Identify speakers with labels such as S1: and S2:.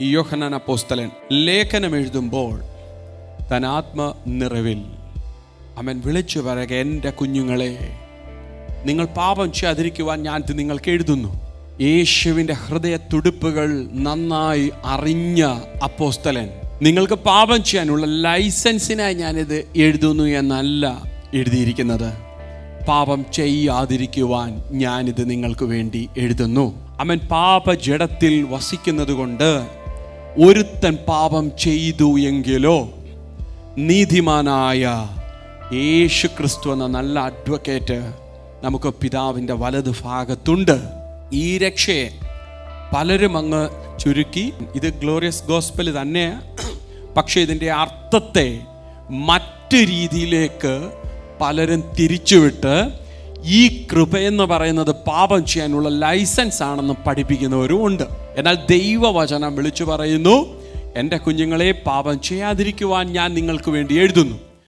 S1: യോഹന്നാൻ അപ്പോസ്തലൻ ലേഖനം എഴുതുമ്പോൾ തൻ ആത്മനിറവിൽ അവൻ വിളിച്ചു പറയുക, എൻ്റെ കുഞ്ഞുങ്ങളെ, നിങ്ങൾ പാപം ചെയ്യാതിരിക്കുവാൻ ഞാൻ നിങ്ങൾക്ക് എഴുതുന്നു. യേശുവിൻ്റെ ഹൃദയ തുടിപ്പുകൾ നന്നായി അറിഞ്ഞ അപ്പോസ്തലൻ നിങ്ങൾക്ക് പാപം ചെയ്യാനുള്ള ലൈസൻസിനായി ഞാനിത് എഴുതുന്നു എന്നല്ല എഴുതിയിരിക്കുന്നത്. പാപം ചെയ്യാതിരിക്കുവാൻ ഞാനിത് നിങ്ങൾക്ക് വേണ്ടി എഴുതുന്നു. അവൻ പാപജഡത്തിൽ വസിക്കുന്നത് കൊണ്ട് ഒരുത്തൻ പാപം ചെയ്തു എങ്കിലോ നീതിമാനായ യേശു ക്രിസ്തു എന്ന നല്ല അഡ്വക്കേറ്റ് നമുക്ക് പിതാവിൻ്റെ വലതു ഭാഗത്തുണ്ട്. ഈ രക്ഷയെ പലരും അങ്ങ് ചുരുക്കി ഇത് ഗ്ലോറിയസ് ഗോസ്പൽ തന്നെ, പക്ഷേ ഇതിൻ്റെ അർത്ഥത്തെ മറ്റു രീതിയിലേക്ക് പലരും തിരിച്ചുവിട്ട് ഈ കൃപയെന്ന് പറയുന്നത് പാപം ചെയ്യാനുള്ള ലൈസൻസ് ആണെന്ന് പഠിപ്പിക്കുന്നവരും ഉണ്ട്. എന്നാൽ ദൈവവചനം വിളിച്ചു പറയുന്നു, എൻ്റെ കുഞ്ഞുങ്ങളെ, പാപം ചെയ്യാതിരിക്കുവാൻ ഞാൻ നിങ്ങൾക്ക് വേണ്ടി എഴുതുന്നു.